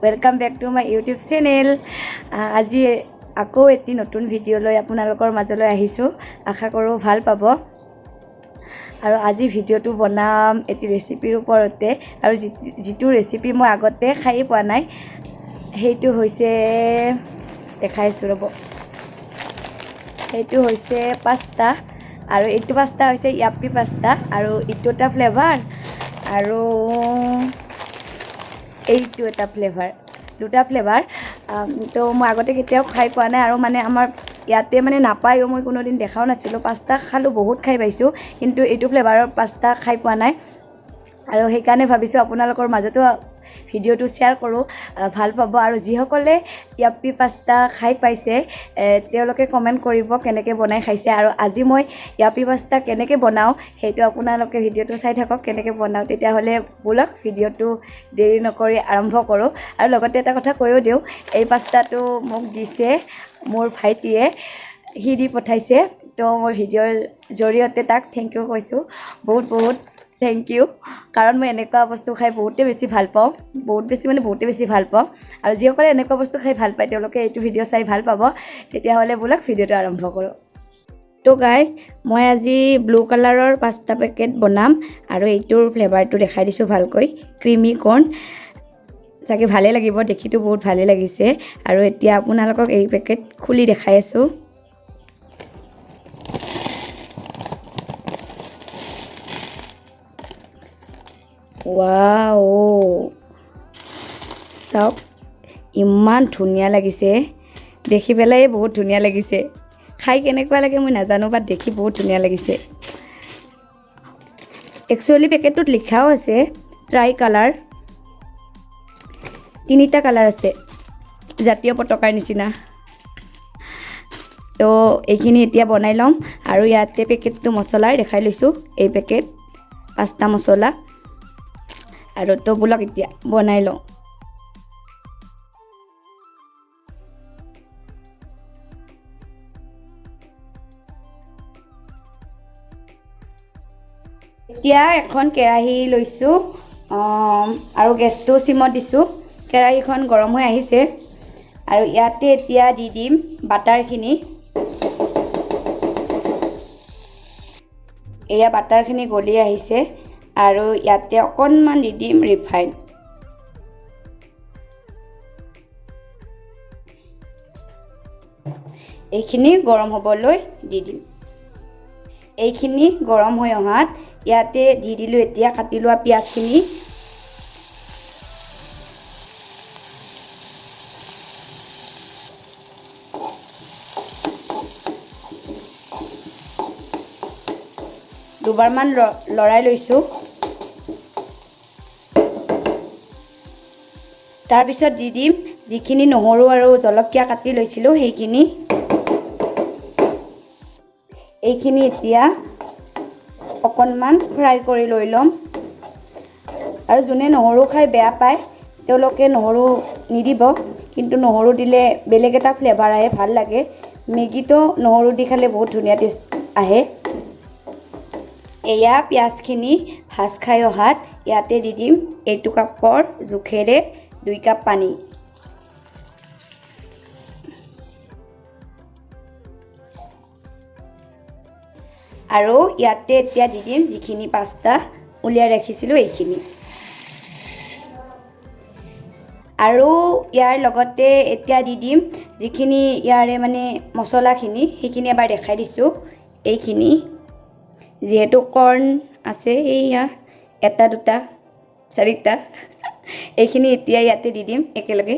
Welcome back to my YouTube channel. आज আকৌ এটি নতুন ভিডিও লৈ আপোনালোকৰ মাজলৈ আহিছো। আশা কৰো ভাল পাব। আৰু আজি ভিডিওটো বনাম এটি ৰেচিপিৰ ওপৰতে আৰু যেটো ৰেচিপি মই আগতে খাই পোৱা নাই হেইটো হৈছে দেখাইছো ৰব। হেইটো হৈছে পাস্তা আৰু এইটো পাস্তা হৈছে ইয়াপ্পি পাস্তা আৰু ইটোটা ফ্লেভাৰ আৰু এইটো এটা ফ্লেভাৰ দুটা ফ্লেভাৰ তো মই আগতে কেতিয়াও খাই পোৱা নাই আৰু মানে আমাৰ ইয়াতে মানে নাপায়ও মই কোনোদিন দেখাও নাছিলো পাস্তা খালো বহুত খাই পাইছো কিন্তু এইটো ফ্লেভাৰৰ পাস্তা খাই পোৱা নাই আৰু সেই কাৰণে ভাবিছো আপোনালোকৰ মাজতো ভিডিওটো শেয়াৰ কৰো ভাল পাব আৰু যিসকলে ইয়াপ্পি পাস্তা খাই পাইছে তেওঁলোকে কমেন্ট কৰিব কেনেকৈ বনাই খাইছে আৰু আজি মই ইয়াপ্পি পাস্তা কেনেকৈ বনাও হেইটো আপোনালোকে ভিডিওটো চাই থাকক কেনেকৈ বনাও তেতিয়া হলে বলক ভিডিওটো দেৰি নকৰি আৰম্ভ কৰো আৰু লগতে এটা কথা কৈও দিও এই পাস্তাটো মোক দিছে মোৰ ভাইটিয়ে হি দি পঠাইছে তো মই ভিডিওৰ জৰিয়তে তাক থ্যাংক ইউ কৈছো বহুত থ্যাংক ইউ কাৰণ মই এনেকুৱা বস্তু খাই বহুতে বেছি ভাল পাওঁ বহুতে বেছি ভাল পাওঁ আৰু যিসকলে এনেকুৱা বস্তু খাই ভাল পায় তেওঁলোকে এইটো ভিডিও চাই ভাল পাব তেতিয়া হলে বলক ভিডিওটো আৰম্ভ কৰো। তো গাইস মই আজি ব্লু কালাৰৰ পাস্তা পেকেট বনাম আৰু এইটোৰ ফ্লেভাৰটো দেখাই দিছো ভালকৈ ক্ৰিমি কৰ্ন চাগে ভালে লাগিব দেখিটো বহুত ভালে লাগিছে আৰু এতিয়া আপোনালোকক এই পেকেট খুলি দেখাই আছো। ওয়াও চাওক ইমান ধুনিয়া লাগিছে দেখি পেলাই বহুত ধুনিয়া লাগিছে খাই কেনেকুৱা লাগে মই নাজানো বাট দেখি বহুত ধুনিয়া লাগিছে একচুয়ালি পেকেটত লিখাও আছে ট্রাই কালাৰ তিনিটা কালাৰ আছে জাতীয় পতাকাৰ নিচিনা তো এইখিনি এতিয়া বনাই লম আৰু ইয়াতে পেকেটটো মছলা দেখাই লৈছো এই পেকেট পাস্তা মছলা আৰু তো বলক এতিয়া বনাই লওঁ। এতিয়া এখন কেৰাহী লৈছো আৰু গেছটো সিমত দিছো কেৰাহীখন গৰম হৈ আহিছে আৰু ইয়াতে এতিয়া দি দিম বাটাৰখিনি এয়া বাটাৰখিনি গলি আহিছে আৰু ইয়াতে অকনমান দি দিম ৰিফাইন এইখিনি গৰম হ'বলৈ দি দিম এইখিনি গৰম হৈ অহাত ইয়াতে দি দিলো এতিয়া কাটি লোৱা পিয়াজখিনি দুবাৰমান লৰাই লৈছো তাৰ পিছত দি দিম যিখিনি নহৰু আৰু জলকীয়া কাটি লৈছিলো সেইখিনি এইখিনি এতিয়া অকনমান ফ্ৰাই কৰি লৈ লম আৰু যোনে নহৰু খাই বেয়া পায় তেওঁলোকে নহৰু নিদিব কিন্তু নহৰু দিলে বেলেগ এটা ফ্লেভাৰ আহে ভাল লাগে মেগীটো নহৰু দি খালে বহুত ধুনীয়া টেষ্ট আহে। এয়া পিয়াজখিনি ভাজ খাই অহাত ইয়াতে দি দিম এইটো কাপৰ জোখেৰে 2 কাপ পানী আৰু ইয়াতে এতিয়া দি দিম যিখিনি পাস্তা উলিয়াই ৰাখিছিলো এইখিনি আৰু ইয়াৰ লগতে এতিয়া দি দিম যিখিনি ইয়াৰে মানে মছলাখিনি সেইখিনি এবাৰ দেখাই দিছো এইখিনি যেহেতু কৰ্ন আছে এইয়া এটা দুটা চাৰিটা এইখিনি এতিয়া ইয়াতে দি দিম একেলগে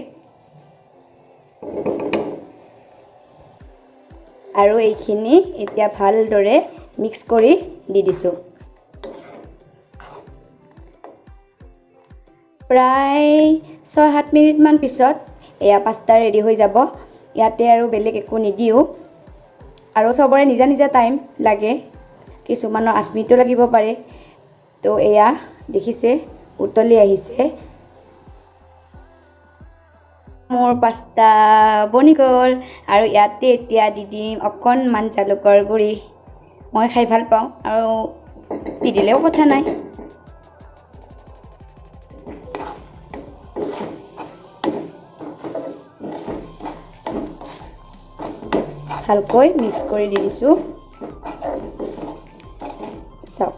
আৰু এইখিনি এতিয়া ভালদৰে মিক্স কৰি দি দিছো প্ৰায় 6-7 মিনিট মান পিছত এয়া পাস্তা ৰেডি হৈ যাব ইয়াতে আৰু বেলেগ একো নিদিও আৰু সবৰে নিজা নিজা টাইম লাগে কিছুমানৰ 8 মিনিটো লাগিব পাৰে তো এয়া দেখিছে উতলি আহিছে মোৰ পাস্তা বনি গল আৰু ইয়াতে এতিয়া দি দিম অকনমান জালুকৰ গুড়ি মই খাই ভাল পাওঁ আৰু দি দিলেও কথা নাই ভালকৈ মিক্স কৰি দি দিছোঁ চাওক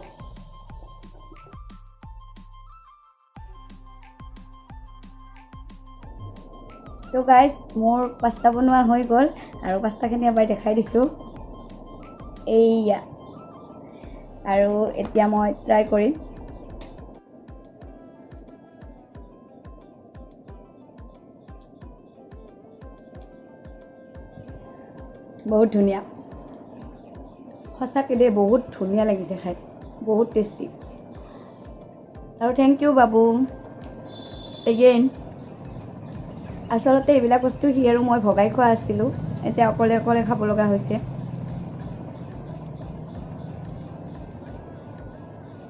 তো গাইজ মোৰ পাস্তা বনোৱা হৈ গ'ল আৰু পাস্তাখিনি এবাৰ দেখাই দিছোঁ এইয়া আৰু এতিয়া মই ট্ৰাই কৰিম বহুত ধুনীয়া সঁচাকৈ দেই বহুত ধুনীয়া লাগিছে খাই বহুত টেষ্টি আৰু থেংক ইউ বাবু এগেইন আচলতে এইবিলাক বস্তু সি আৰু মই ভগাই খোৱা আছিলোঁ এতিয়া অকলে অকলে খাব লগা হৈছে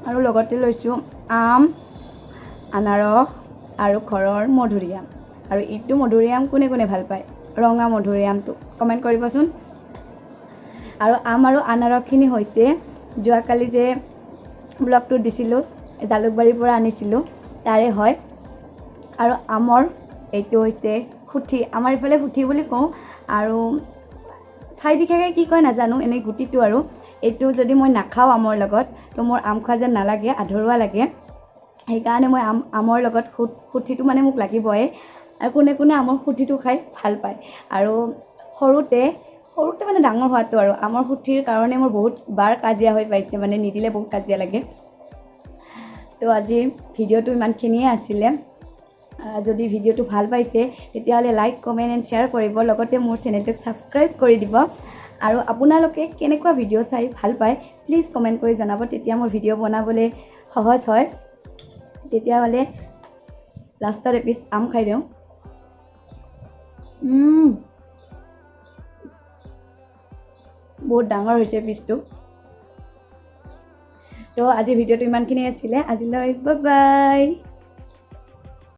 আৰু লগতে লৈছোঁ আম আনাৰস আৰু ঘৰৰ মধুৰিআম আৰু এইটো মধুৰিআম কোনে কোনে ভাল পায় ৰঙা মধুৰিআমটো কমেণ্ট কৰিবচোন আৰু আম আৰু আনাৰসখিনি হৈছে যোৱাকালি যে ব্লগটো দিছিলোঁ জালুকবাৰীৰ পৰা আনিছিলোঁ তাৰে হয় আৰু আমৰ এইটো হৈছে খুঠি আমাৰ ইফালে খুঠি বুলি কওঁ আৰু ঠাই বিশেষে কি কয় নাজানো এনেই গুটিটো আৰু এইটো যদি মই নাখাওঁ আমৰ লগত তো মোৰ আম খোৱা যেন নালাগে আধৰুৱা লাগে সেইকাৰণে মই আমৰ লগত খুঠিটো মানে মোক লাগিবই আৰু কোনে কোনে আমৰ খুঠিটো খাই ভাল পায় আৰু সৰুতে মানে ডাঙৰ হোৱাটো আৰু আমৰ খুঠিৰ কাৰণে মোৰ বহুত বাৰ কাজিয়া হৈ পাইছে মানে নিদিলে বহুত কাজিয়া লাগে তো আজি ভিডিঅ'টো ইমানখিনিয়ে আছিলে যদি ভিডিঅ'টো ভাল পাইছে তেতিয়াহ'লে লাইক কমেণ্ট এণ্ড শ্বেয়াৰ কৰিব লগতে মোৰ চেনেলটোক ছাবস্ক্ৰাইব কৰি দিব আৰু আপোনালোকে কেনেকুৱা ভিডিঅ' চাই ভাল পায় প্লিজ কমেণ্ট কৰি জনাব তেতিয়া মোৰ ভিডিঅ' বনাবলৈ সহজ হয় তেতিয়াহ'লে লাষ্টত এপিচ আম খাই দিওঁ বহুত ডাঙৰ হৈছে পিচটো তো আজি ভিডিঅ'টো ইমানখিনি আছিলে আজিলৈ বাই বাই